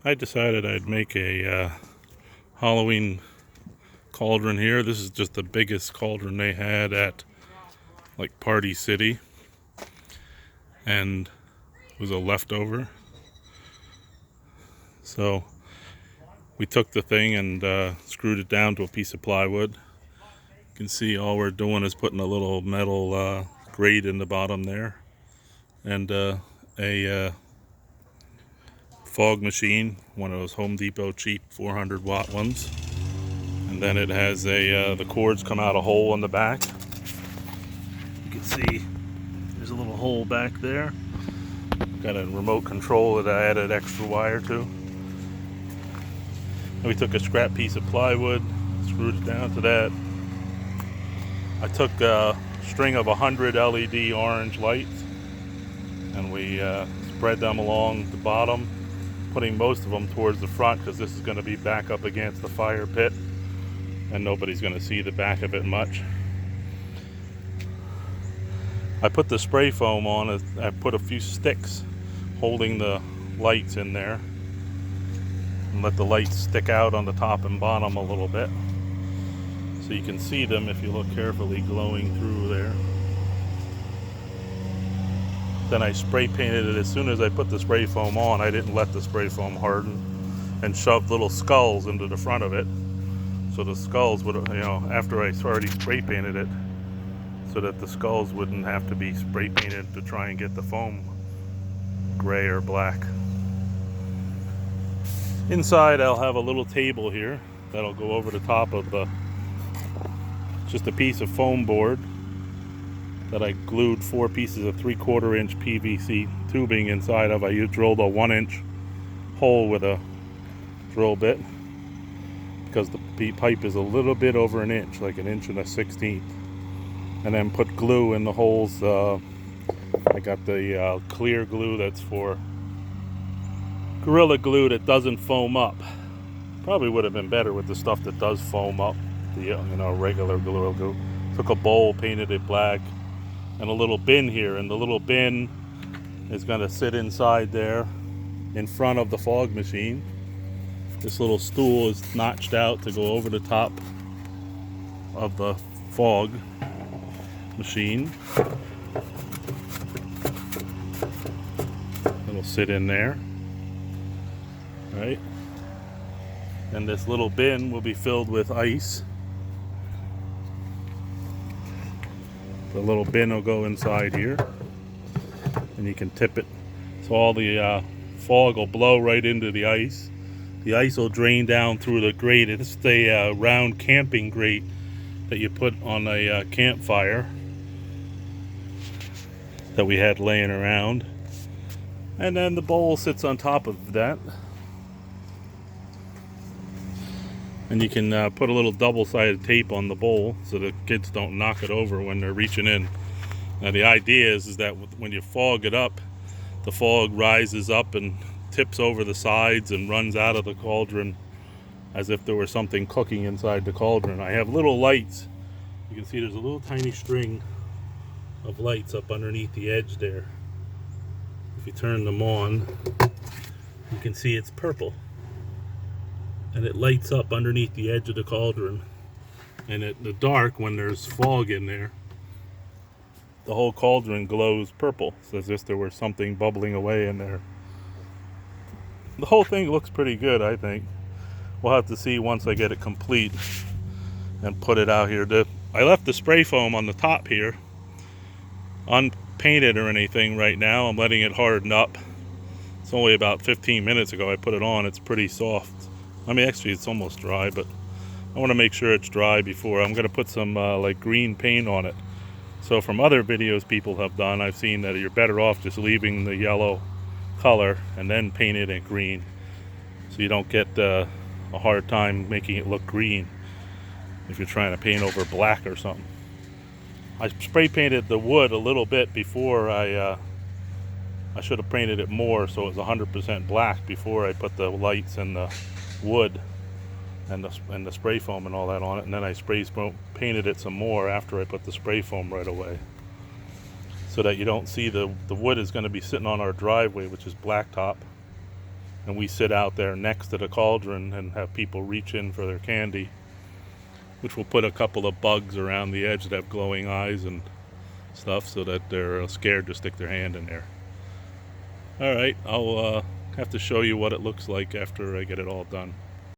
I decided I'd make a Halloween cauldron here. This is just the biggest cauldron they had at like Party City, and it was a leftover. So we took the thing and screwed it down to a piece of plywood. You can see all we're doing is putting a little metal grate in the bottom there, and a fog machine, one of those Home Depot cheap 400-watt ones. And then it has the cords come out a hole in the back. You can see there's a little hole back there. Got a remote control that I added extra wire to. And we took a scrap piece of plywood, screwed it down to that. I took a string of 100 LED orange lights, and we spread them along the bottom, putting most of them towards the front because this is going to be back up against the fire pit and nobody's going to see the back of it much. I put the spray foam on. I put a few sticks holding the lights in there and let the lights stick out on the top and bottom a little bit so you can see them if you look carefully glowing through there. Then I spray painted it. As soon as I put the spray foam on, I didn't let the spray foam harden, and shoved little skulls into the front of it. So the skulls would, after I already spray painted it, so that the skulls wouldn't have to be spray painted to try and get the foam gray or black. Inside I'll have a little table here that'll go over the top of just a piece of foam board that I glued 4 pieces of 3/4 inch PVC tubing inside of. I drilled a 1-inch hole with a drill bit because the pipe is a little bit over an inch, like 1 1/16". And then put glue in the holes. I got the clear glue that's for Gorilla Glue that doesn't foam up. Probably would have been better with the stuff that does foam up, the regular Gorilla Glue. Took a bowl, painted it black, and a little bin here, and the little bin is going to sit inside there in front of the fog machine. This little stool is notched out to go over the top of the fog machine. It'll sit in there, right? And this little bin will be filled with ice. The little bin will go inside here, and you can tip it. So all the fog will blow right into the ice. The ice will drain down through the grate. It's the round camping grate that you put on a campfire that we had laying around. And then the bowl sits on top of that. And you can put a little double-sided tape on the bowl so the kids don't knock it over when they're reaching in. Now the idea is that when you fog it up, the fog rises up and tips over the sides and runs out of the cauldron as if there was something cooking inside the cauldron. I have little lights. You can see there's a little tiny string of lights up underneath the edge there. If you turn them on, you can see it's purple. And it lights up underneath the edge of the cauldron. And in the dark, when there's fog in there, the whole cauldron glows purple. It's as if there was something bubbling away in there. The whole thing looks pretty good, I think. We'll have to see once I get it complete and put it out here. I left the spray foam on the top here, unpainted or anything right now. I'm letting it harden up. It's only about 15 minutes ago I put it on. It's pretty soft. I mean, actually it's almost dry, but I want to make sure it's dry before. I'm going to put some like green paint on it. So from other videos people have done, I've seen that you're better off just leaving the yellow color and then paint it in green, so you don't get a hard time making it look green if you're trying to paint over black or something. I spray painted the wood a little bit before I should have painted it more so it was 100% black before I put the lights and the wood and the spray foam and all that on it, and then I painted it some more after I put the spray foam right away, so that you don't see the wood is going to be sitting on our driveway, which is blacktop, and we sit out there next to the cauldron and have people reach in for their candy, which will put a couple of bugs around the edge that have glowing eyes and stuff so that they're scared to stick their hand in there. Alright, I'll have to show you what it looks like after I get it all done.